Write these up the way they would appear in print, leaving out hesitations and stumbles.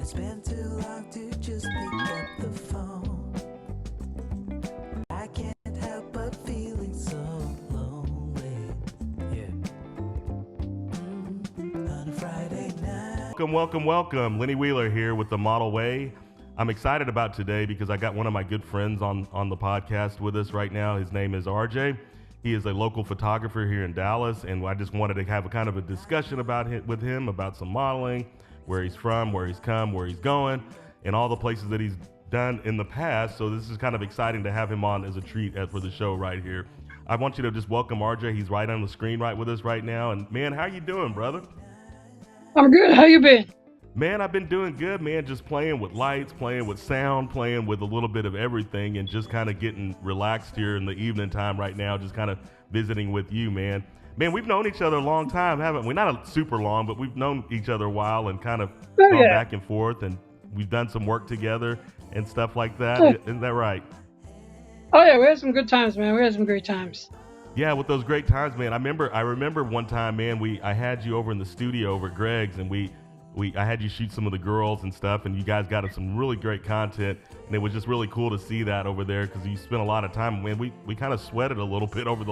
It's been too long to just pick up the phone. I can't help but feeling so lonely. Yeah. On a Friday night. Welcome. Lenny Wheeler here with the Model Way. I'm excited about today because I got one of my good friends on the podcast with us right now. His name is RJ. He is a local photographer here in Dallas, and I just wanted to have a kind of a discussion with him about some modeling, where he's from, where he's come, where he's going, and all the places that he's done in the past. So this is kind of exciting to have him on as a treat for the show right here. I want you to just welcome RJ. He's right on the screen right with us right now. And man, how you doing, brother? I'm good. How you been? Man, I've been doing good, man. Just playing with lights, playing with sound, playing with a little bit of everything, and just kind of getting relaxed here in the evening time right now, just kind of visiting with you, man. Man, we've known each other a long time, haven't we? Not super long, but we've known each other a while and kind of gone back and forth, and we've done some work together and stuff like that. Isn't that right? Oh, yeah, we had some good times, man. We had some great times. Yeah, with those great times, man. I remember one time, man, I had you over in the studio over at Greg's, and I had you shoot some of the girls and stuff, and you guys got some really great content, and it was just really cool to see that over there because you spent a lot of time. Man, we kind of sweated a little bit over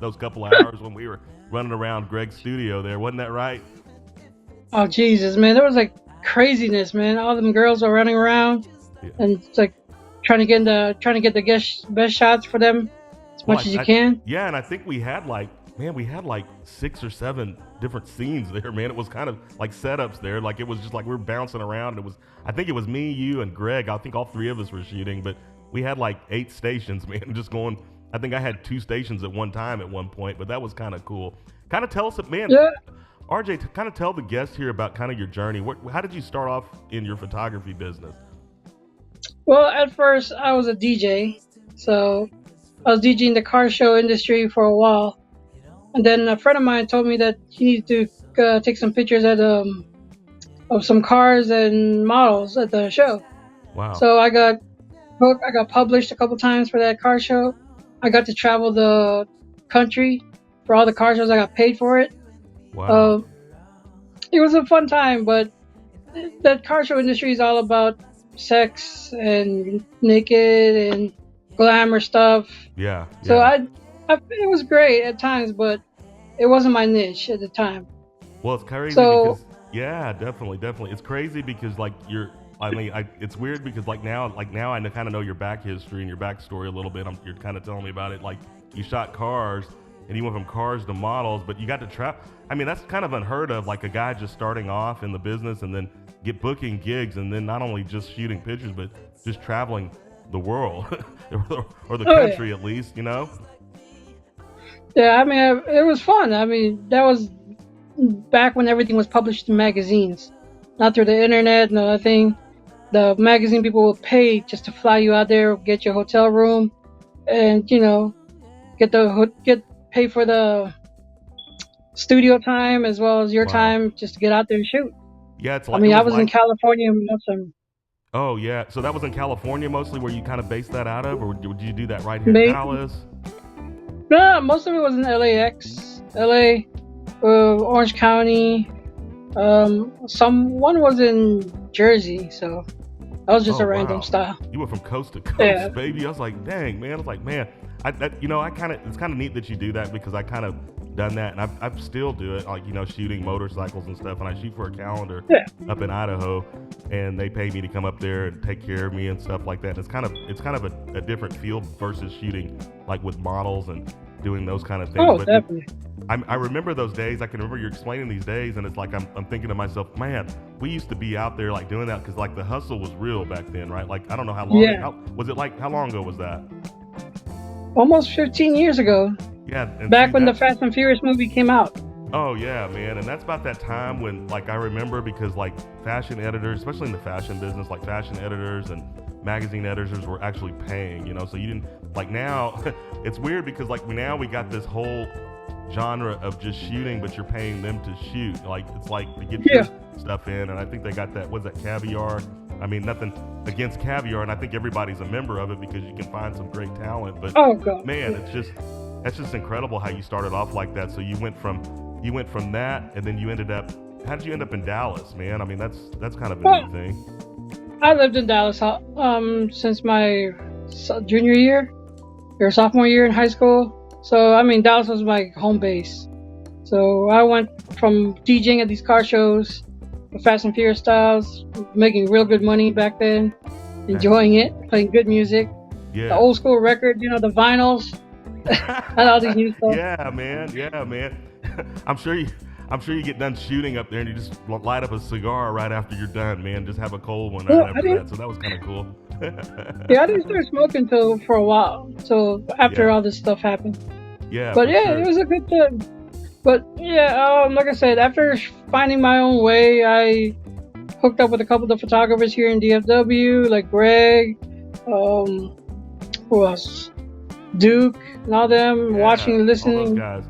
those couple of hours when we were running around Greg's studio there. Wasn't that right? Oh, Jesus, man. There was like craziness, man. All them girls were running around, and it's like trying to get the best shots for them as much as you can. Yeah, and I think we had like 6 or 7 different scenes there, man. It was kind of like setups there. Like it was just like we were bouncing around. I think it was me, you, and Greg. I think all 3 of us were shooting, but we had like 8 stations, man, just going. I think I had 2 stations at one time at one point, but that was kind of cool. Kind of tell us, man, RJ, kind of tell the guests here about kind of your journey. How did you start off in your photography business? Well, at first I was a DJ, so I was DJing the car show industry for a while. And then a friend of mine told me that he needed to take some pictures of some cars and models at the show. Wow. So I got published a couple times for that car show. I got to travel the country for all the car shows. I got paid for it. Wow. It was a fun time, but that car show industry is all about sex and naked and glamour stuff. Yeah. So it was great at times, but it wasn't my niche at the time. Well, it's crazy because definitely. It's crazy because like it's weird because like now I kind of know your back history and your backstory a little bit. You're kind of telling me about it. Like you shot cars and you went from cars to models, but you got to travel. I mean, that's kind of unheard of. Like a guy just starting off in the business and then get booking gigs and then not only just shooting pictures, but just traveling the world or the country at least, you know? Yeah, I mean, it was fun. I mean, that was back when everything was published in magazines, not through the internet and other thing. The magazine people would pay just to fly you out there, get your hotel room, and get pay for the studio time as well as your time just to get out there and shoot. Yeah, it's like I mean, I was in California most of them. Oh yeah, so that was in California mostly, where you kind of based that out of, or did you do that right here in Dallas? No, most of it was in LA, Orange County. One was in Jersey, so that was just a random style. You went from coast to coast, baby. I was like, dang, man. I was like, man, it's kind of neat that you do that because I kind of done that, and I still do it, like, shooting motorcycles and stuff, and I shoot for a calendar up in Idaho, and they pay me to come up there and take care of me and stuff like that. It's kind of a different feel versus shooting like with models and doing those kind of things. Oh, definitely. I remember those days. I can remember you explaining these days, and it's like I'm thinking to myself, man, we used to be out there like doing that because like the hustle was real back then, right? Like I don't know how long. Yeah. How long ago was that? Almost 15 years ago. Yeah. Back when the Fast and Furious movie came out. Oh yeah, man. And that's about that time when, like, I remember because like fashion editors, especially in the fashion business, like fashion editors and magazine editors were actually paying, so you didn't, like, now it's weird because like now we got this whole genre of just shooting, but you're paying them to shoot. Like it's like to get your stuff in, and I think they got that, what's that, Caviar? I mean, nothing against Caviar, and I think everybody's a member of it because you can find some great talent, but man, that's just incredible how you started off like that. So you went from that, and then you ended up how did you end up in Dallas, man? I mean, that's kind of a Well, neat thing. I lived in Dallas since my junior year or sophomore year in high school. So I mean, Dallas was my home base. So I went from DJing at these car shows, the Fast and Furious styles, making real good money back then, enjoying it, playing good music, the Yeah. old school record, the vinyls, and all these new stuff. Yeah, man. Yeah, man. I'm sure you get done shooting up there and you just light up a cigar right after you're done, man. Just have a cold one Well, right I after didn't, that. So that was kind of cool. yeah, I didn't start smoking till for a while, so after Yeah. all this stuff happened. Yeah, But for yeah, sure. it was a good time. But yeah, like I said, after finding my own way, I hooked up with a couple of the photographers here in DFW, like Greg, um, who else? Duke, and all them. Yeah, Watching, all those listening, guys.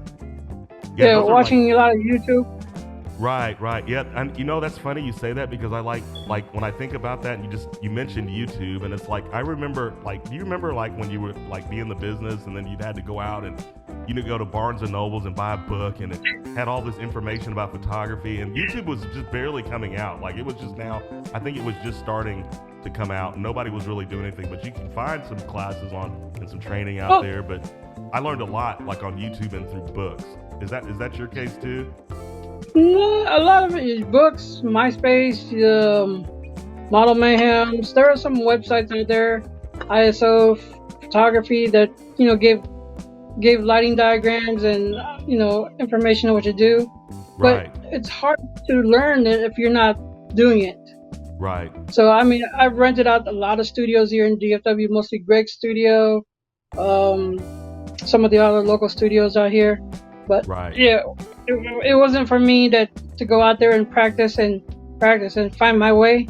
Yeah, yeah, those are like watching a lot of YouTube. right. Yeah, and that's funny you say that because I like when I think about that, and you mentioned YouTube, and it's like I remember do you remember like when you were like be in the business and then you'd had to go out and go to Barnes and Nobles and buy a book and it had all this information about photography, and YouTube was just barely coming out. Like it was just now, I think it was just starting to come out and nobody was really doing anything, but you can find some classes on and some training out Oh, there. But I learned a lot like on YouTube and through books. Is that your case too? no, a lot of it is books, MySpace, Model Mayhems. There are some websites out there, ISO photography that gave lighting diagrams and information on what to do. Right, But it's hard to learn it if you're not doing it. right, So I mean, I've rented out a lot of studios here in DFW, mostly Greg's studio, um, some of the other local studios out here. But right. yeah, it wasn't for me to go out there and practice and find my way.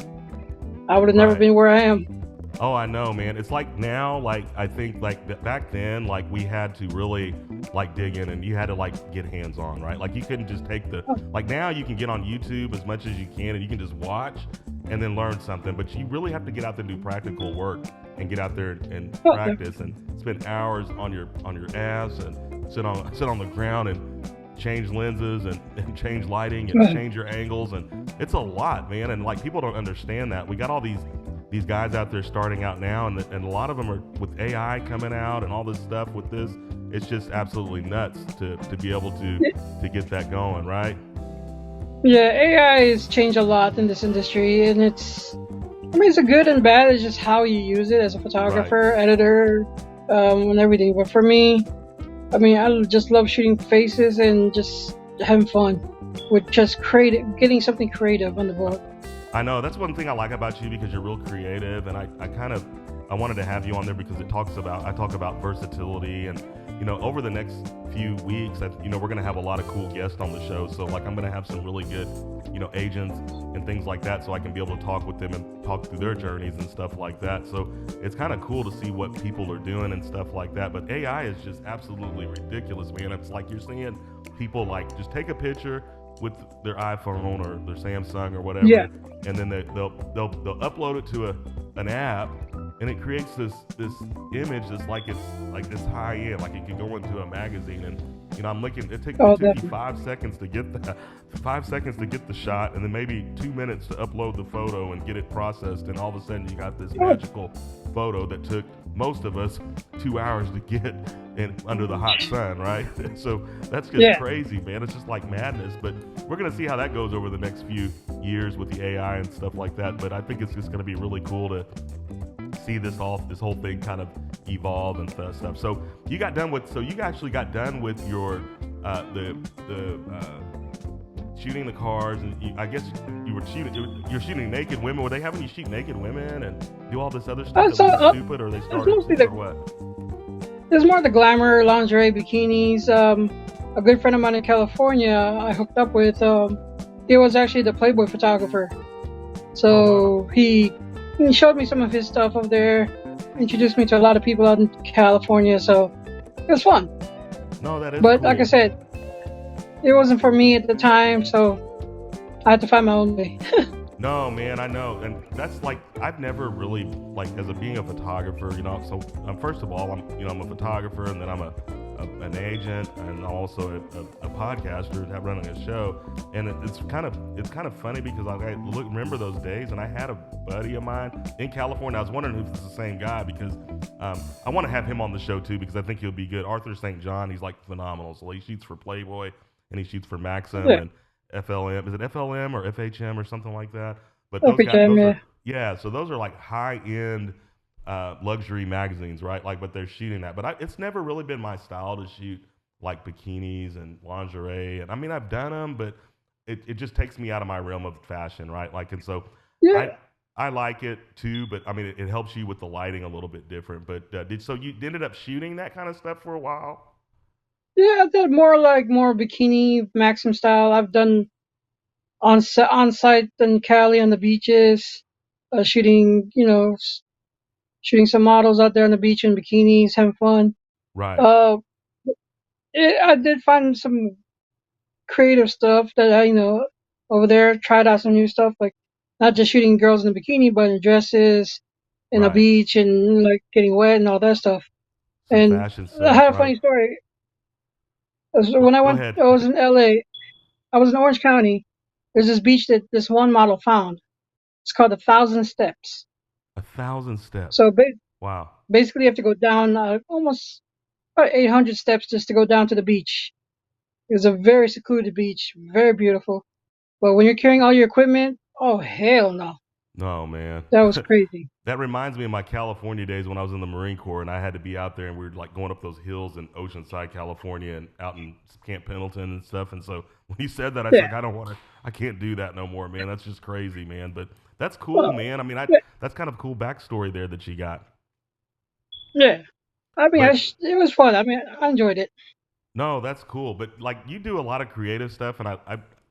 I would have never Right. been where I am. Oh, I know, man. It's like now, like I think like back then, like we had to really like dig in and you had to like get hands on, right? Like you couldn't just take like now you can get on YouTube as much as you can and you can just watch and then learn something, but you really have to get out there and do practical work and get out there and Oh, practice and spend hours on your ass and sit on the ground and change lenses and change lighting and Right. change your angles, and it's a lot, man. And like people don't understand that. We got all these guys out there starting out now, and a lot of them are with AI coming out and all this stuff with this. It's just absolutely nuts to be able to get that going, right? Yeah, AI has changed a lot in this industry, and it's a good and bad. It's just how you use it as a photographer, editor, and everything. But for me, I mean, I just love shooting faces and just having fun with just getting something creative on the board. I know that's one thing I like about you because you're real creative, and I wanted to have you on there because I talk about versatility, and over the next few weeks, we're gonna have a lot of cool guests on the show. So like I'm gonna have some really good agents and things like that, so I can be able to talk with them and talk through their journeys and stuff like that. So it's kind of cool to see what people are doing and stuff like that. But AI is just absolutely ridiculous, man. It's like you're seeing people like just take a picture with their iPhone or their Samsung or whatever, Yeah. and then they'll upload it to an app, and it creates this image that's like it's high end, like it could go into a magazine. And I'm looking, it took you Definitely. 5 seconds to get that, 5 seconds to get the shot, and then maybe 2 minutes to upload the photo and get it processed, and all of a sudden you got this magical photo that took most of us 2 hours to get under the hot sun, right? So that's just Yeah. crazy, man. It's just like madness. But we're gonna see how that goes over the next few years with the AI and stuff like that. But I think it's just gonna be really cool to see this whole thing kind of evolve and stuff. So you actually got done with your shooting the cars, and I guess you're shooting naked women. Were they having you shoot naked women and do all this other stuff that was stupid, or they started mostly or what? There's more the glamour, lingerie, bikinis. A good friend of mine in California I hooked up with, he was actually the Playboy photographer. So he showed me some of his stuff over there, introduced me to a lot of people out in California. So it was fun. No, that is But cool. like I said, it wasn't for me at the time, so I had to find my own way. No, man, I know, and that's like I've never really like being a photographer, So first of all, I'm a photographer, and then I'm a an agent and also a podcaster running a show, and it's kind of funny because I remember those days, and I had a buddy of mine in California. I was wondering if it's the same guy because I want to have him on the show too because I think he'll be good. Arthur St. John, he's like phenomenal. So he shoots for Playboy and he shoots for Maxim Yeah. and FLM. Is it FLM or FHM or something like that? But those Every guys, time, those yeah. are yeah. So those are like high end luxury magazines, right? Like, but they're shooting that. But it's never really been my style to shoot like bikinis and lingerie. And I mean, I've done them, but it just takes me out of my realm of fashion, right? Like, and so Yeah, I I like it too, but I mean, it helps you with the lighting a little bit different. But you ended up shooting that kind of stuff for a while? yeah, I did more bikini Maxim style. I've done on site in Cali on the beaches, shooting shooting some models out there on the beach in bikinis, having fun. Right, Uh, I did find some creative stuff that I over there. Tried out some new stuff, like not just shooting girls in a bikini, but in dresses, in the right. beach, and like getting wet and all that stuff. Some And fashion I stuff, had a right? funny story. When Go ahead. I was in LA. I was in Orange County. There's this beach that this one model found. It's called 1,000 Steps. 1,000 steps. So Wow. basically, you have to go down almost about 800 steps just to go down to the beach. It was a very secluded beach, very beautiful. But when you're carrying all your equipment, oh hell no, No, man. that was crazy. That reminds me of my California days when I was in the Marine Corps and I had to be out there and we were like going up those hills in Oceanside, California and out in Camp Pendleton and stuff. And so when you said that, I was Yeah. like, I can't do that no more, man. That's just crazy, man. But that's cool, Well, man. I mean, yeah, that's kind of cool backstory there that you got. yeah. I mean, But it was fun. I mean, I enjoyed it. no, that's cool. But like you do a lot of creative stuff, and I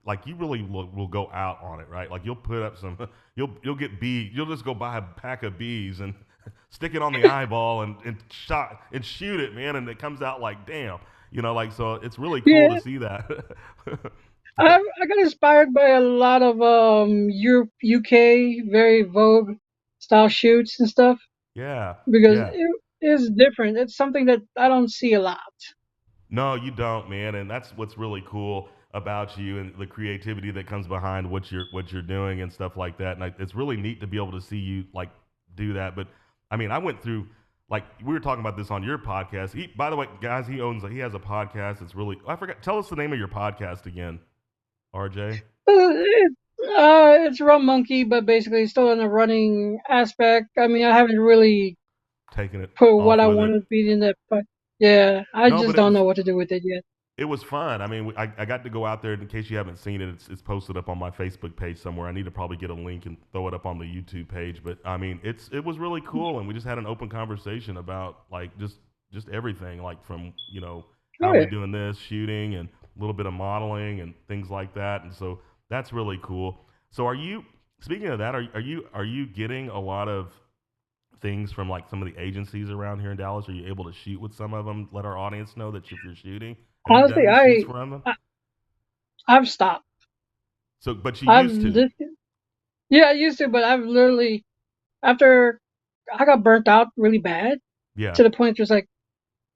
like you really will go out on it, right? Like you'll put up some, you'll get bees. You'll just go buy a pack of bees and stick it on the eyeball and shoot it, man, and it comes out like damn, like so. It's really cool to Yeah, see that. I got inspired by a lot of Europe, UK, very Vogue style shoots and stuff Yeah, because yeah. it is different. It's something that I don't see a lot. No, you don't, man, and that's what's really cool about you and the creativity that comes behind what you're doing and stuff like that. And it's really neat to be able to see you like do that. But I mean, I went through like we were talking about this on your podcast. By the way, guys, he has a podcast. It's really I forgot. Tell us the name of your podcast again, RJ. It's Rum Monkey, but basically still in the running aspect. I mean, I haven't really Taking it put what off I with it. want to be in that, but yeah, I No, just but it don't was know what to do with it yet. it was fun. I mean, I got to go out there. In case you haven't seen it, it's posted up on my Facebook page somewhere. I need to probably get a link and throw it up on the YouTube page. But I mean, it was really cool, and we just had an open conversation about like just everything, like from Oh how we yeah. doing this, shooting, and a little bit of modeling and things like that. And so that's really cool. So are you speaking of that? Are you getting a lot of things from like some of the agencies around here in Dallas? Are you able to shoot with some of them? Let our audience know that if you're shooting, have you done Honestly, any shoots for them? I've stopped. So, but you I've used to, li- yeah, I used to, but I've literally after I got burnt out really bad yeah. to the point just like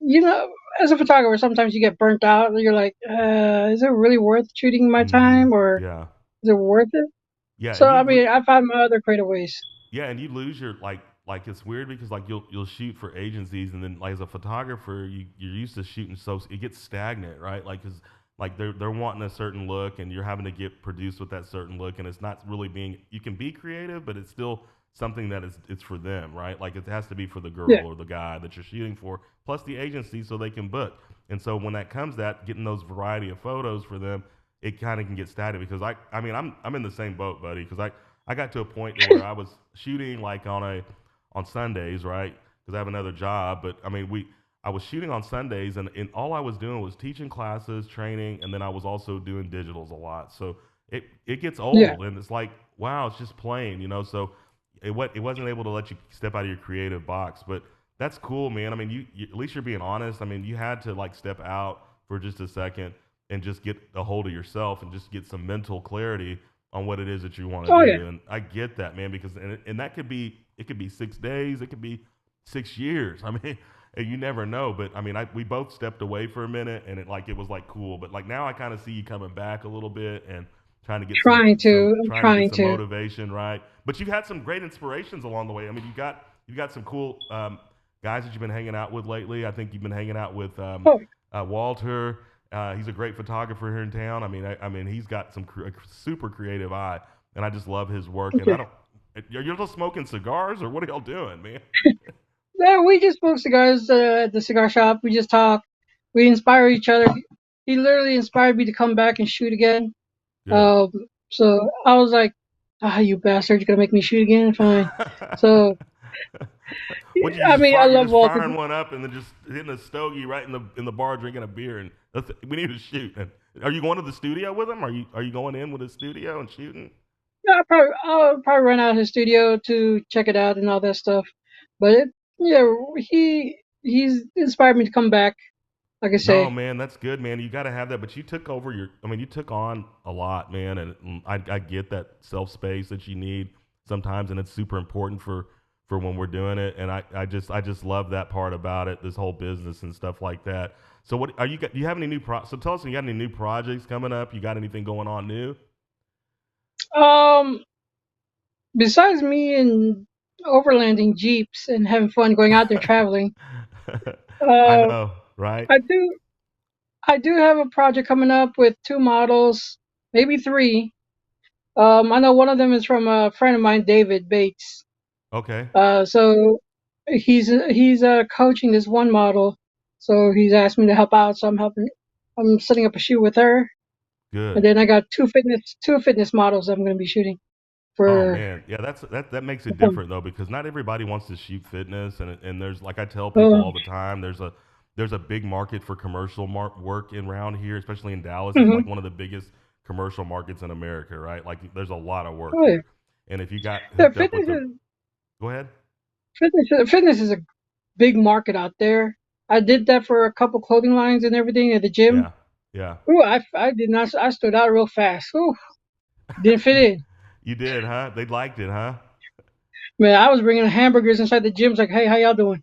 you know, as a photographer, sometimes you get burnt out. And you're like, is it really worth shooting my Hmm. time, or Yeah. is it worth it? Yeah, So I mean, I found my other creative ways. and you lose your like it's weird because like you'll shoot for agencies and then like as a photographer you're used to shooting so it gets stagnant, right? Like cuz like they're wanting a certain look and you're having to get produced with that certain look and it's not really being you can be creative but it's still something that is it's for them, right? Like it has to be for the Yeah, girl or the guy that you're shooting for plus the agency so they can book. And so when that comes that getting those variety of photos for them, it kind of can get stagnant because I mean I'm in the same boat, buddy, because I got to a point where I was shooting like on Sundays, right? Because I have another job. But I mean, I was shooting on Sundays, and all I was doing was teaching classes, training, and then I was also doing digitals a lot. So it gets yeah. old, and it's like wow, it's just plain, So it wasn't able to let you step out of your creative box, but that's cool, man. I mean, you at least you're being honest. I mean, you had to like step out for just a second and just get a hold of yourself and just get some mental clarity on what it is that you want to Oh yeah. do. And I get that, man, because and that could be it could be 6 days, it could be 6 years. I mean, And you never know. But I mean, we both stepped away for a minute, and it was like cool. But like now, I kind of see you coming back a little bit and Trying to. I'm trying to get trying some to. motivation, right? But you've had some great inspirations along the way. I mean, you got some cool guys that you've been hanging out with lately. I think you've been hanging out with Oh, Walter. He's a great photographer here in town. I mean, he's got a super creative eye, and I just love his work. And I okay. don't. You're just smoking cigars, or what are y'all doing, man? Yeah, we just smoke cigars at the cigar shop. We just talk. We inspire each other. He literally inspired me to come back and shoot again. Good. Um, so I was like, ah, you bastard, you're gonna make me shoot again? Fine. So, What you I just mean, I you're love just Walter. firing one up and then just hitting a stogie right in the bar drinking a beer and we need to shoot. And are you going to the studio with him? Are you going in with his studio and shooting? Yeah, I'll probably run out his studio to check it out and all that stuff. But yeah, he's inspired me to come back. Like I No, say. man, that's good, man. You got to have that. But you took over I mean, you took on a lot, man. And I get that self space that you need sometimes. And it's super important for when we're doing it. And I just love that part about it, this whole business and stuff like that. So what are do you have any so tell us, you got any new projects coming up? You got anything going on new? Um, Besides me and overlanding jeeps and having fun going out there traveling, I uh, know, right? I do I do have a project coming up with two models, maybe three. I know one of them is from a friend of mine, David Bates. Okay, So he's coaching this one model. So he's asked me to help out. So I'm helping. I'm setting up a shoot with her, and good. then I got two fitness models I'm going to be shooting Oh for. man, yeah, that makes For it fun. different though because not everybody wants to shoot fitness and there's like I tell people Uh, all the time there's a big market for commercial work in around here, especially in Dallas. It's like hmm one of the biggest commercial markets in America, right? Like there's a lot of work Oh yeah, here, and if you got yeah. hooked up with the go ahead, Fitness is a big market out there. I did that for a couple clothing lines and everything at the gym. yeah, yeah, Ooh, I did not. I stood out real fast. Ooh, didn't fit in. you did, huh? They liked it, huh? Man, I was bringing hamburgers inside the gym. It's like, hey, how y'all doing?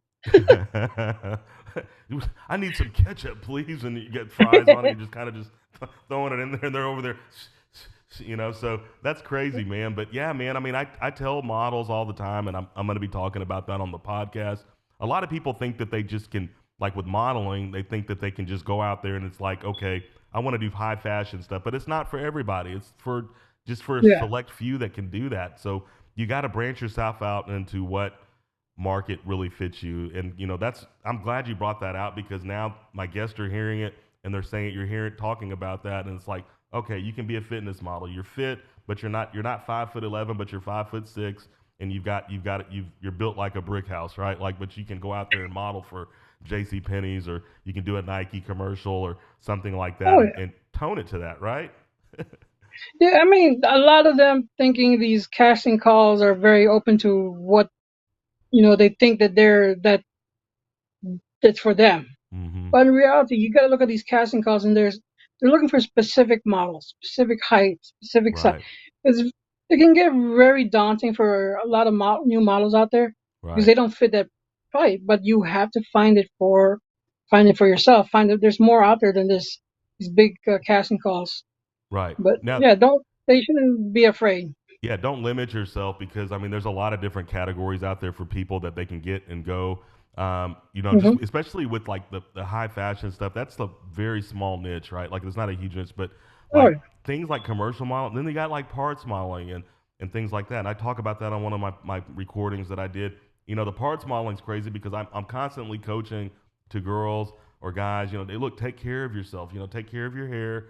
I need some ketchup, please. And you get fries on it. You just kind of just throwing it in there, and they're over there. So that's crazy, man. But yeah, man. I mean, I tell models all the time, and I'm going to be talking about that on the podcast. A lot of people think that they just can, like with modeling, they think that they can just go out there and it's like, okay, I want to do high fashion stuff, but it's not for everybody. It's for just for a Yeah, select few that can do that. So you got to branch yourself out into what market really fits you. And that's I'm glad you brought that out because now my guests are hearing it and they're saying you're hearing talking about that and it's like, okay, you can be a fitness model. You're fit, but you're not 5'11", but you're 5'6", and you're built like a brick house, right? Like, but you can go out there and model for J.C. Penney's or you can do a Nike commercial or something like that oh and tone it to that, right? yeah. I mean, a lot of them thinking these casting calls are very open to what they think that that's for them. Mm-hmm. But in reality, you got to look at these casting calls, and they're looking for specific models, specific height, specific size. Right, It's, it can get very daunting for a lot of new models out there because right, they don't fit that height. But you have to find it for yourself. Find that there's more out there than these big casting calls. right. But Now, yeah, don't they shouldn't be afraid. yeah, don't limit yourself because I mean, there's a lot of different categories out there for people that they can get and go. Just hmm especially with like the high fashion stuff, that's a very small niche, right? Like it's not a huge niche, but Oh, like things like commercial modeling, then they got like parts modeling and things like that. And I talk about that on one of my recordings that I did. The parts modeling is crazy because I'm constantly coaching to girls or guys. They look, take care of yourself. Take care of your hair.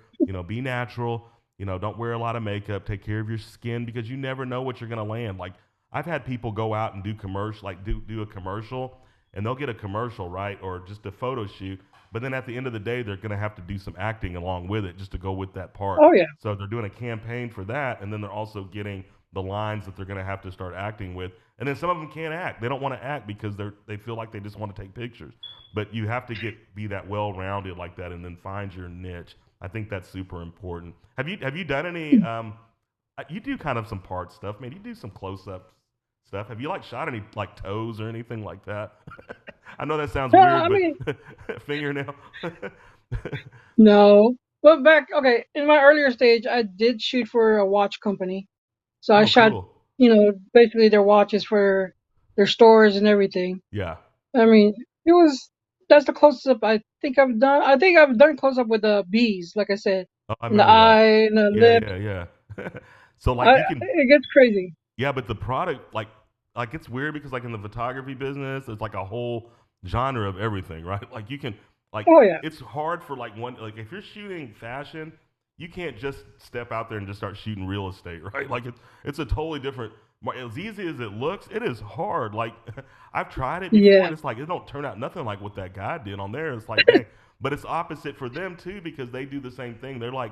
Be natural. Don't wear a lot of makeup. Take care of your skin because you never know what you're gonna land. Like I've had people go out and do commercial, like do a commercial, and they'll get a commercial, right, or just a photo shoot. But then at the end of the day, they're gonna have to do some acting along with it just to go with that part. oh yeah, So they're doing a campaign for that, and then they're also getting the lines that they're gonna have to start acting with. And then some of them can't act. They don't want to act because they feel like they just want to take pictures. But you have to be that well rounded like that, and then find your niche. I think that's super important. Have you done any? You do kind of some part stuff, man. You do some close ups stuff. Have you like shot any like toes or anything like that? I know that sounds No, weird, I but mean, fingernail. no. But back, okay, in my earlier stage, I did shoot for a watch company. So I Oh, shot, cool. basically their watches for their stores and everything. Yeah. I mean, it was that's the closest up I think I've done. I think I've done close up with the bees, like I said, Oh, I in the remember that. eye, in the Yeah, lip. yeah, yeah. So like you can, It gets crazy. yeah, but the product like it's weird because like in the photography business, there's like a whole genre of everything, right? Like you can like Oh yeah, it's hard for like one like if you're shooting fashion, you can't just step out there and just start shooting real estate, right? Like it's a totally different. As easy as it looks, it is hard. Like I've tried it before, yeah, and it's like it don't turn out nothing like what that guy did on there. It's like, dang, but it's opposite for them too because they do the same thing. They're like,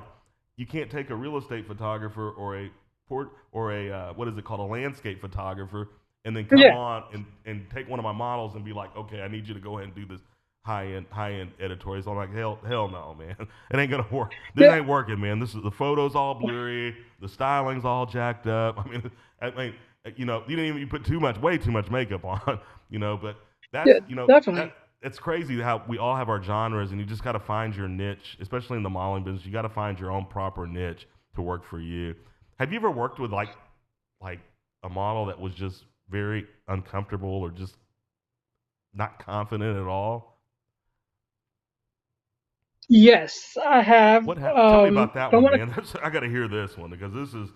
you can't take a real estate photographer or a port or a what is it called, a landscape photographer, and then come yeah, on and take one of my models and be like, okay, I need you to go ahead and do this high end editorial. So I'm like, hell no, man, it ain't gonna work. This yeah, ain't working, man. This is the photos all blurry, the styling's all jacked up. I mean, you didn't even put way too much makeup on, but that's yeah, definitely. it's crazy how we all have our genres, and you just got to find your niche, especially in the modeling business. You got to find your own proper niche to work for you. Have you ever worked with like a model that was just very uncomfortable or just not confident at all? Yes, I have. What happened? Tell me about that Don't one, want man. I got to hear this one because this is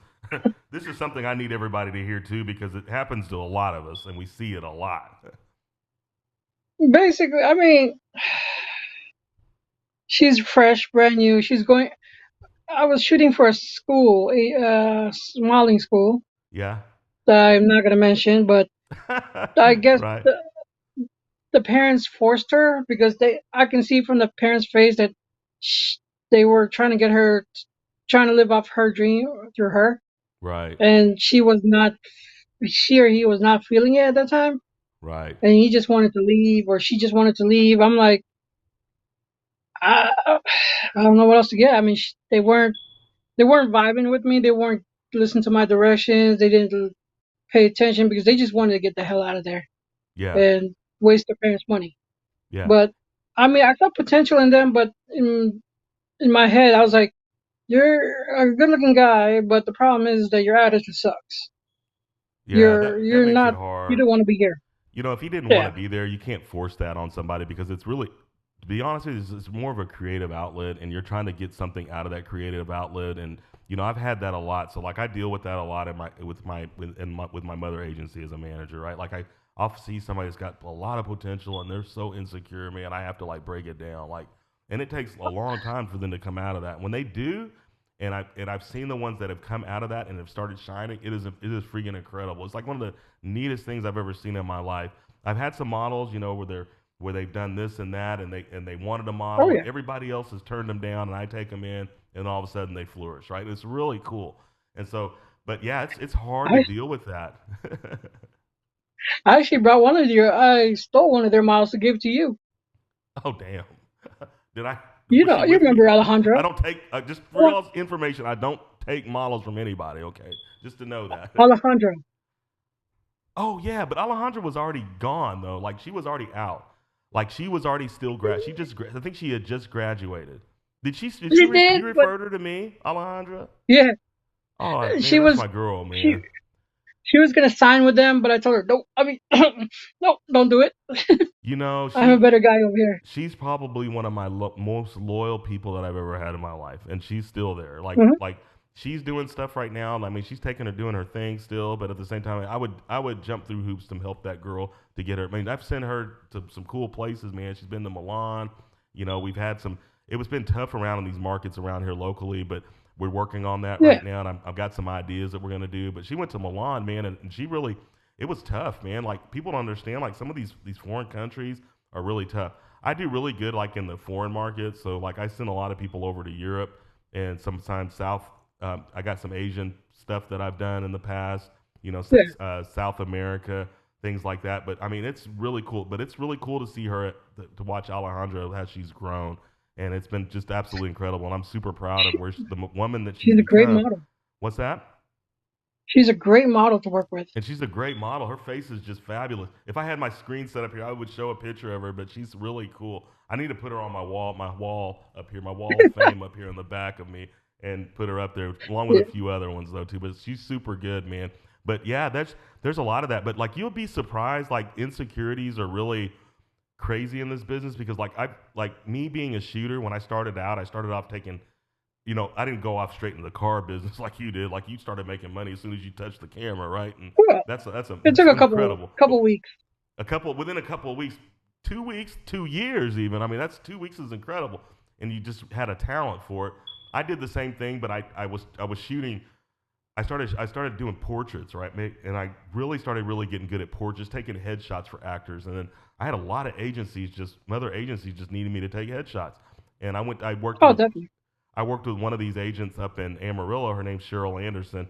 this is something I need everybody to hear too because it happens to a lot of us and we see it a lot. to. Basically, I mean, she's fresh, brand new. She's going. I was shooting for a school, a modeling school Yeah. that I'm not gonna mention, but I guess Right. the parents forced her because I can see from the parents' face that sh they were trying to get her, trying to live off her dream through her, Right. and she or he was not feeling it at that time, Right. and he just wanted to leave, or she just wanted to leave. I'm like, I, I don't know what else to get. I mean, they weren't vibing with me. They weren't listening to my directions. They didn't pay attention because they just wanted to get the hell out of there Yeah. and waste their parents' money. Yeah. But I mean, I saw potential in them, but in my head, I was like, "You're a good-looking guy, but the problem is that your attitude sucks. Yeah. You're That you're makes it not. You hard. don't want to be here." If he didn't want to Yeah. be there, you can't force that on somebody because it's really, to be honest with you, it's more of a creative outlet, and you're trying to get something out of that creative outlet. And I've had that a lot. So like I deal with that a lot with my mother agency as a manager, right? Like I'll see somebody that's got a lot of potential and they're so insecure, man. I have to like break it down, like, and it takes a long time for them to come out of that. When they do, I've seen the ones that have come out of that and have started shining. It is freaking incredible. It's like one of the neatest things I've ever seen in my life. I've had some models, where they've done this and that, and they wanted a Oh model, and yeah. everybody else has turned them down, and I take them in, and all of a sudden they flourish, right? It's really cool. And so, but yeah, it's hard to I deal with that. I actually brought one of your. I stole one of their models to give to you. Oh damn! Did I? You Was she know, you with me? remember I Alejandra? don't take just for Well, y'all's information. I don't take models from anybody. Okay, just to know that. Alejandra. Oh yeah, but Alejandra was already gone though. Like she was already out. Like she was already still grad. I think she had just graduated. She did, You but referred her to me, Alejandra? yeah, Oh she man, that's was my girl, she man. she was gonna sign with them, but I told her, no. I mean, no, don't do it. You know I have a better guy over here. she's probably one of my most loyal people that I've ever had in my life, and she's still there. Hmm. Like she's doing stuff right now. I mean, she's doing her thing still, but at the same time, I would jump through hoops to help that girl to get her. I mean, I've sent her to some cool places, man. She's been to Milan. We've had some. It was been tough around in these markets around here locally, but we're working on that Yeah, right now, and I've got some ideas that we're gonna do. But she went to Milan, man, and she really. It was tough, man. Like people don't understand. Like some of these foreign countries are really tough. I do really good like in the foreign market. So like I send a lot of people over to Europe and sometimes South. I got some Asian stuff that I've done in the past. yeah. South America, things like that. But I mean, it's really cool. But it's really cool to see her to watch Alejandra as she's grown, and it's been just absolutely incredible. And I'm super proud of the woman that she's She's a great become. model. What's that? She's a great model to work with. And she's a great model. Her face is just fabulous. If I had my screen set up here, I would show a picture of her, but she's really cool. I need to put her on my wall up here, my wall of fame up here in the back of me, and put her up there along with Yeah. a few other ones though too. But she's super good, man. But yeah, there's a lot of that. But like you'll be surprised, like insecurities are really crazy in this business because like me being a shooter when I started off taking I didn't go off straight into the car business like you did. Like you started making money as soon as you touched the camera, right? And Yeah. It that's took a couple incredible. But couple weeks. within a couple of weeks, 2 weeks, 2 years, even. I mean, that's 2 weeks is incredible, and you just had a talent for it. I did the same thing, but I was shooting. I started doing portraits, right? And I really started really getting good at portraits, taking headshots for actors, and then I had a lot of other agencies just needed me to take headshots, and I worked Oh, with definitely. one of these agents up in Amarillo. Her name's Cheryl Anderson,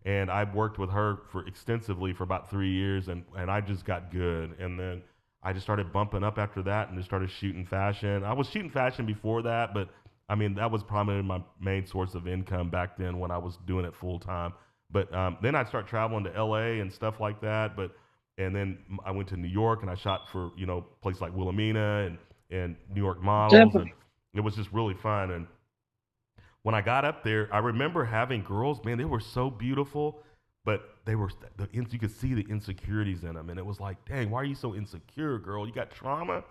and I worked with her for extensively for about 3 years, and I just got good. And then I just started bumping up after that, and just started shooting fashion. I was shooting fashion before that, but I mean that was probably my main source of income back then when I was doing it full time. But then I start traveling to LA and stuff like that. And then I went to New York and I shot for places like Wilhelmina and New York models, and Definitely. it was just really fun. And when I got up there, I remember having girls, man, they were so beautiful, but you could see the insecurities in them. And it was like, dang, why are you so insecure, girl? You got trauma?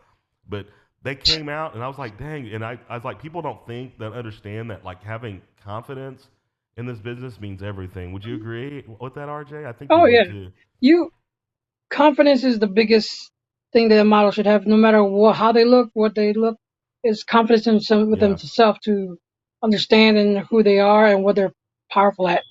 But they came out, and I was like, dang. And I was like, people don't understand that, like, having confidence in this business means everything. Would you agree with that, RJ? I think you Oh would yeah. too. You Confidence is the biggest thing that a model should have, no matter how they look, what they look. Is confidence in with Yeah. themselves to understand and who they are and what they're powerful at.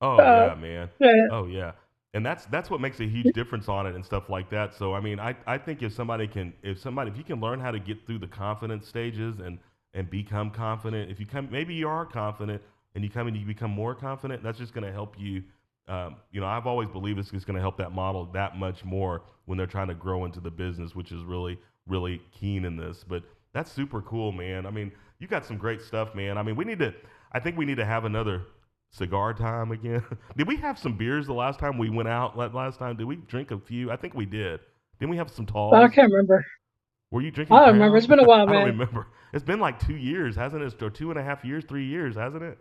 Oh Uh, yeah, man. yeah. Oh yeah. And that's what makes a huge difference on it and stuff like that. So I mean, I think if you can learn how to get through the confidence stages and become confident, if you come maybe you are confident and you become more confident, that's just going to help you. I've always believed it's just going to help that model that much more when they're trying to grow into the business, which is really really keen in this. But that's super cool, man. I mean, you got some great stuff, man. I mean, I think we need to have another cigar time again. Did we have some beers the last time we went out? Last time, did we drink a few? I think we did. Didn't we have some I talls? can't remember. Were you drinking I don't remember. It's Crown? been a while, I don't man. remember. It's been like 2 years, hasn't it? Or 2.5 years, 3 years, hasn't it?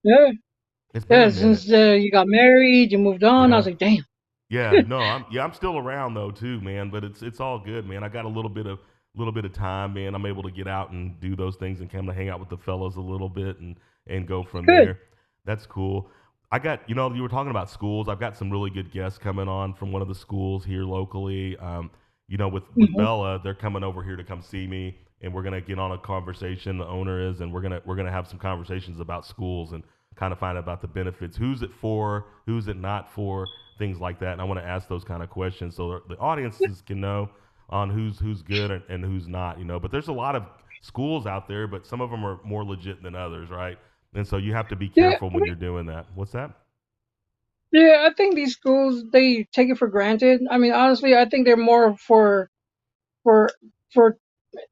Yeah. It's been a Yeah. minute. Since you got married, you moved on. I was Yeah. like, damn. Yeah, no, I'm still around though too, man. But it's all good, man. I got a little bit of time, man. I'm able to get out and do those things and come to hang out with the fellows a little bit and go from Good. there. That's cool. I got you were talking about schools. I've got some really good guests coming on from one of the schools here locally. With Hmm. Bella, they're coming over here to come see me, and we're gonna get on a conversation. The owner is, and we're gonna have some conversations about schools and kind of find out about the benefits. Who's it for? Who's it not for? Things like that. And I want to ask those kind of questions so the audiences can know on who's good and who's not. But there's a lot of schools out there, but some of them are more legit than others, right? And so you have to be Yeah. careful when you're doing that. What's that? Yeah. I think these schools they take it for granted. I mean, honestly, I think they're more for for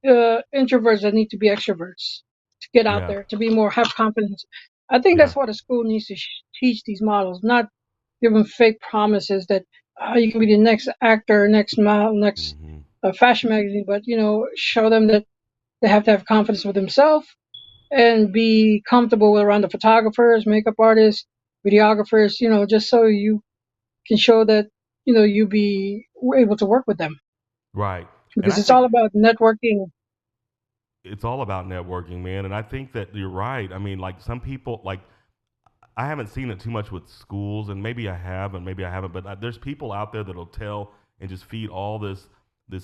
introverts that need to be extroverts to get out Yeah. there, to be more have confidence. I think Yeah. that's what a school needs to teach these models, not give them fake promises that you can be the next actor, next model, next Hmm. fashion magazine, but show them that they have to have confidence with themselves and be comfortable around the photographers, makeup artists, videographers, just so you can show that you be able to work with them Right. And because I it's think all about networking. it's all about networking, man. And I think that you're right. I mean, like some people, like I haven't seen it too much with schools, and maybe I have, and maybe I haven't. But there's people out there that'll tell and just feed all this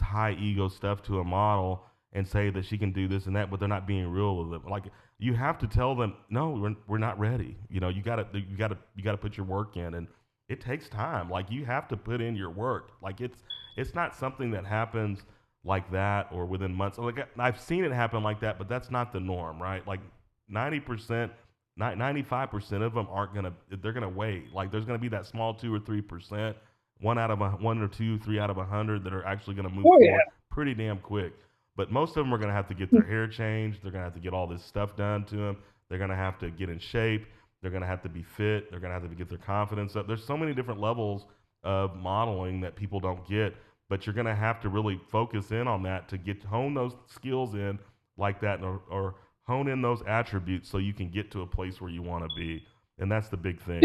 high ego stuff to a model and say that she can do this and that, but they're not being real with it. Like you have to tell them, no, we're not ready. You gotta put your work in, and it takes time. Like you have to put in your work. Like it's not something that happens like that or within months. Like I've seen it happen like that, but that's not the norm, right? Like 90%. 95% of them aren't gonna. They're gonna wait. Like there's gonna be that small 2 or 3%, one or two, 3 out of 100 that are actually gonna move Oh forward yeah. pretty damn quick. But most of them are gonna have to get their hair changed. They're gonna have to get all this stuff done to them. They're gonna have to get in shape. They're going to have to be fit. They're going to have to get their confidence up. There's so many different levels of modeling that people don't get, but you're going to have to really focus in on that to hone those skills in like that, or hone in those attributes so you can get to a place where you want to be. And that's the big thing.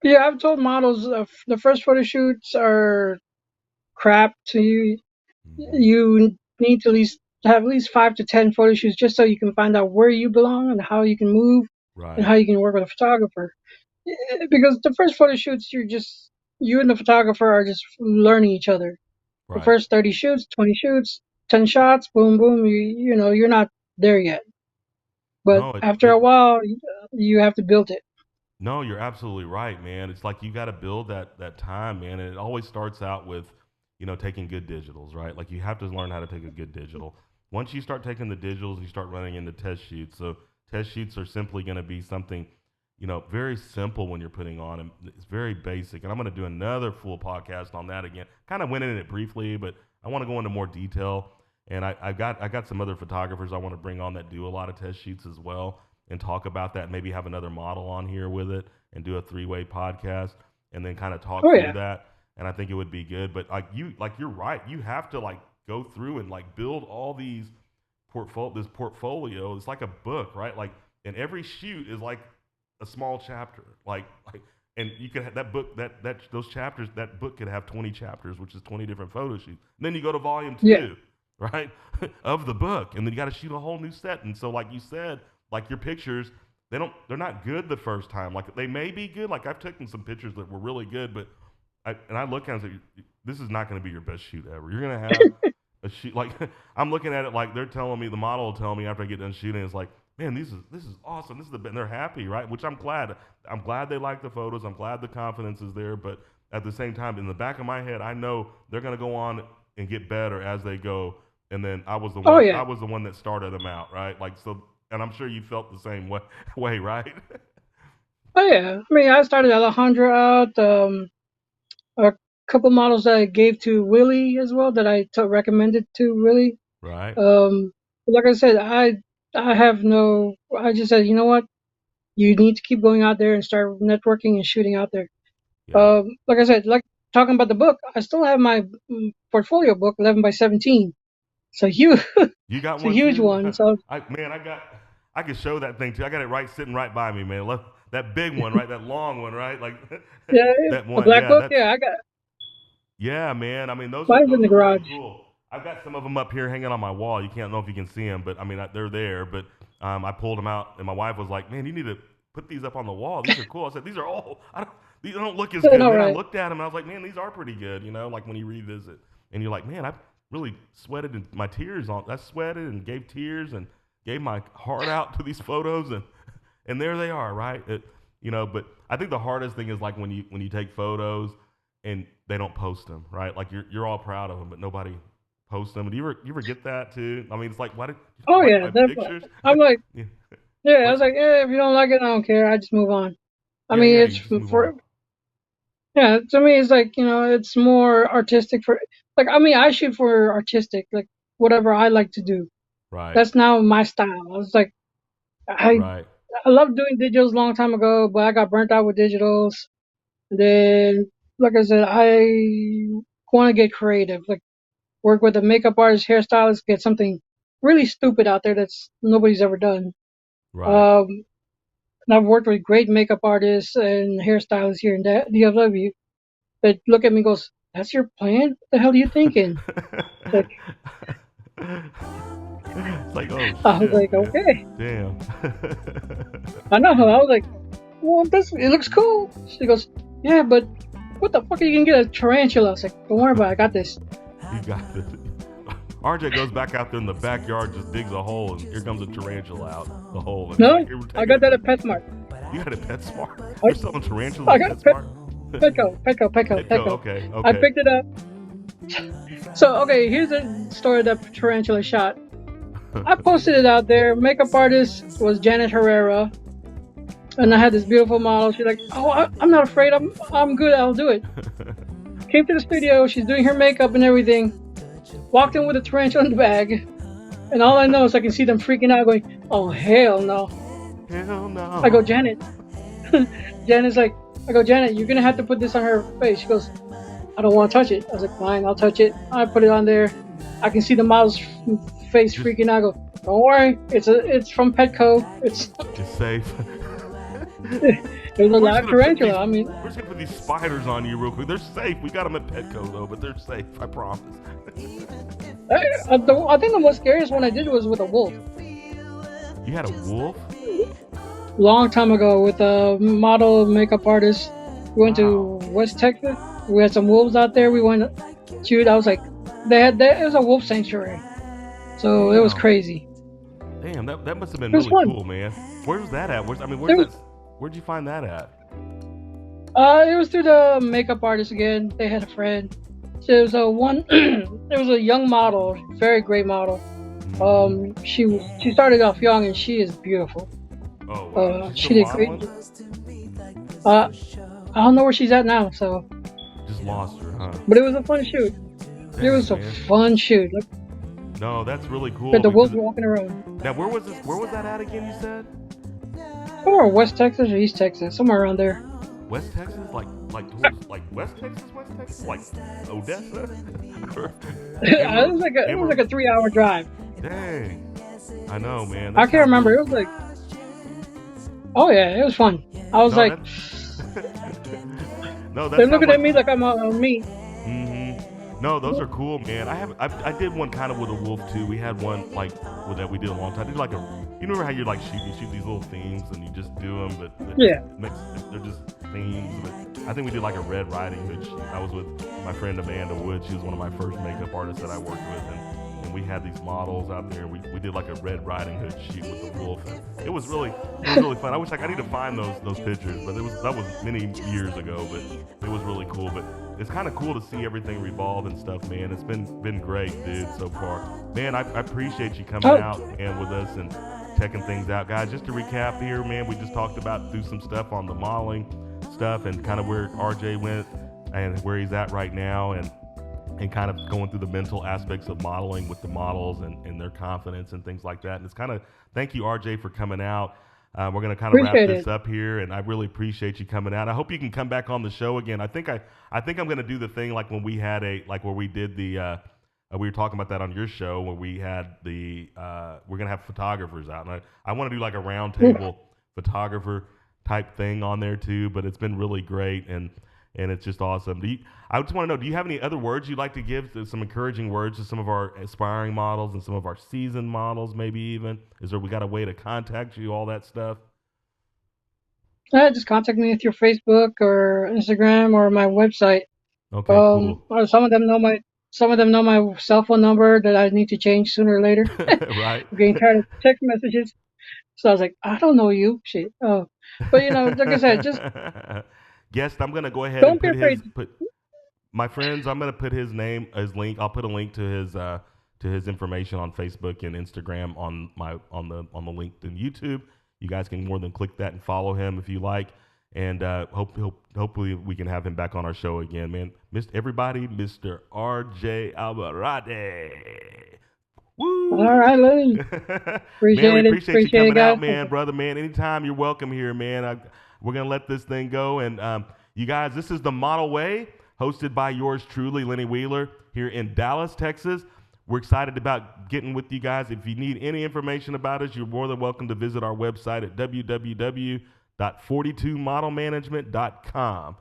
Yeah, I've told models the first photo shoots are crap. To you, Mm-hmm. you need to have at least 5 to 10 photo shoots just so you can find out where you belong and how you can move and Right. how you can work with a photographer. Because the first photo shoots, you and the photographer are just learning each other. The Right. first 30 shoots, 20 shoots, 10 shots, boom, boom. You're not there yet. But No, after a while, you have to build it. no, you're absolutely right, man. It's like you got to build that time, man. And it always starts out with, taking good digitals, right? Like you have to learn how to take a good digital. Once you start taking the digitals, you start running into test shoots. So test shoots are simply going to be something, very simple when you're putting on, and it's very basic. And I'm going to do another full podcast on that again. Kind of went in it briefly, but I want to go into more detail. And I got some other photographers I want to bring on that do a lot of test shoots as well, and talk about that. Maybe have another model on here with it and do a 3-way podcast, and then kind of talk Oh through yeah, that. And I think it would be good. But you're right. You have to like go through and like build all these this portfolio. It's like a book, right? Like, and every shoot is like a small chapter. And you could have that book, those chapters, that book could have 20 chapters, which is 20 different photo shoots. And then you go to volume yeah. two, right, of the book, and then you got to shoot a whole new set. And so, like you said, like your pictures, they're not good the first time. Like they may be good. Like I've taken some pictures that were really good, but I look at it and say, this is not going to be your best shoot ever. You're going to have a shoot like I'm looking at it like they're telling me, the model will tell me after I get done shooting, it's like, man, this is awesome. This is and they're happy, right? Which I'm glad. I'm glad they like the photos. I'm glad the confidence is there. But at the same time, in the back of my head, I know they're going to go on and get better as they go. And then I was the Oh one. I yeah. was the one that started them out, right? Like so. And I'm sure you felt the same way, right? Oh yeah. I mean, I started Alejandra out. A couple models that I gave to Willie as well that I recommended to Willie. Right. Um, like I said, I have no. I just said, you know what? You need to keep going out there and start networking and shooting out there. Yeah. Like I said, like talking about the book, I still have my portfolio book, 11 by 17. So huge, You got it's a one huge too? one. So I could show that thing too. I got it sitting right by me, man. That big one, right? That long one, right? Like yeah, that a one. black Yeah, book. that's Yeah, I got yeah, man. I mean, mine's in those the are really garage. cool. I've got some of them up here hanging on my wall. You can't know if you can see them, but I mean, they're there. But I pulled them out, and my wife was like, "Man, you need to put these up on the wall. These are cool." I said, "These are all. These don't look as Yeah, good." And no, then I right. looked at them, and I was like, "Man, these are pretty good." Like when you revisit, and you're like, "Man, I really sweated and my tears on. I sweated and gave tears and gave my heart out to these photos, and there they are, right? But I think the hardest thing is like when you take photos and they don't post them, right? Like you're all proud of them, but nobody posts them. Do you ever get that too? I mean, it's like, why did you Oh like yeah, my definitely. pictures? I'm like, Yeah. yeah, I What's was like, yeah, if you don't like it, I don't care. I just move on. I yeah, mean, yeah. it's You just move on, for yeah. To me, it's like it's more artistic for like. I mean, I shoot for artistic, like whatever I like to do. right? That's now my style. I was like, I Right. I loved doing digitals a long time ago, but I got burnt out with digitals. And then, like I said, I want to get creative, like work with a makeup artist, hairstylist, get something really stupid out there that's nobody's ever done. Right. Um, and I've worked with great makeup artists and hairstylists here in DFW that look at me and goes, "That's your plan? What the hell are you thinking?" Like It's like, oh I was shit, like, man. "Okay, Damn. I know." I was like, "Well, this it looks cool." She goes, "Yeah, but what the fuck are you gonna get a tarantula?" I was like, "Don't worry about it. I got this." You got this. RJ goes back out there in the backyard, just digs a hole, and here comes a tarantula out the hole. And he's No, like, "Here, we're I taking got it that back." at PetSmart. You got a PetSmart? I, You're selling tarantulas I at got PetSmart? Petco. Petco, okay, I okay. picked it up. So, okay, here's the story of that tarantula shot. I posted it out there. Makeup artist was Janet Herrera, and I had this beautiful model. She's like, "Oh, I'm not afraid. I'm good. I'll do it." Came to the studio. She's doing her makeup and everything. Walked in with a tarantula in the bag, and all I know is I can see them freaking out, going, "Oh hell no!" Hell no. I go, Janet. Janet's like, I go, Janet, you're gonna have to put this on her face. She goes, I don't want to touch it. I was like, fine, I'll touch it. I put it on there. I can see the model's face Just- freaking out. I go, don't worry, it's from Petco. It's safe. there's a We're lot just of gonna put tarantula. these- I mean, We're just gonna put these spiders on you real quick. They're safe. We got them at Petco though, but they're safe. I promise. I think the most scariest one I did was with a wolf. You had a wolf? Long time ago with a model makeup artist. We went Wow. to West Texas. We had some wolves out there. We went shoot. I was like, it was a wolf sanctuary, so it was Wow. crazy. Damn, that must have been It was really fun. cool, man. Where's that at? Where'd you find that at? It was through the makeup artist again. They had a friend. So it was a one. It was a young model, very great model. She started off young and she is beautiful. Oh, wow. She did great. I don't know where she's at now. So, Just lost her, huh? but it was a fun shoot. It was a man. fun shoot. Look No, that's really cool. at the wolves because- walking around. Now, where was that at again? You said Somewhere West Texas or East Texas, somewhere around there. West Texas, like towards like West Texas, like Odessa. It was like a 3-hour drive. Dang, I know, man. I can't remember. It was like, oh yeah, it was fun. I was like, no, that's they're looking at me like I'm on meat. No, those are cool, man. I did one kind of with a wolf too. We had one like that we did a long time. I did like you remember how you like shoot these little themes and you just do them, but Yeah. they're just themes. But I think we did like a Red Riding Hood shoot. I was with my friend Amanda Wood. She was one of my first makeup artists that I worked with, and we had these models out there. We did like a Red Riding Hood shoot with the wolf. It was really fun. I wish I need to find those pictures, but that was many years ago. But it was really cool. But it's kind of cool to see everything revolve and stuff, man. It's been great, dude, so far. Man, I appreciate you coming out and with us and checking things out, guys. Just to recap here, man, we just talked about do some stuff on the modeling stuff and kind of where RJ went and where he's at right now, and kind of going through the mental aspects of modeling with the models and their confidence and things like that. And it's kind of thank you, RJ, for coming out. We're going to kind of wrap this up here, and I really appreciate you coming out. I hope you can come back on the show again. I think I'm going to do the thing like when we had where we did the we were talking about that on your show where we had we're going to have photographers out, and I want to do like a round table photographer type thing on there too. But it's been really great, and it's just awesome. I just want to know, do you have any other words you'd like to give, some encouraging words to some of our aspiring models and some of our seasoned models, maybe even? We got a way to contact you, all that stuff? Just contact me through Facebook or Instagram or my website. Okay, cool. Or some of them know my cell phone number that I need to change sooner or later. Right. I'm getting tired of text messages. So I was like, I don't know you. Shit. Oh. But like I said, just guest, I'm gonna go ahead don't and put my friends. I'm gonna put his link. I'll put a link to his information on Facebook and Instagram on the link to YouTube. You guys can more than click that and follow him if you like. And hopefully we can have him back on our show again, man. Mr. RJ Alvarade. Woo! All right, Lenny. Appreciate man, we it. appreciate you coming it, guys. out, man, brother, man. Anytime you're welcome here, man. We're going to let this thing go. And you guys, this is The Model Way, hosted by yours truly, Lenny Wheeler, here in Dallas, Texas. We're excited about getting with you guys. If you need any information about us, you're more than welcome to visit our website at www.42modelmanagement.com.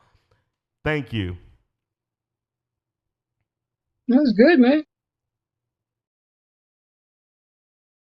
Thank you. That was good, man.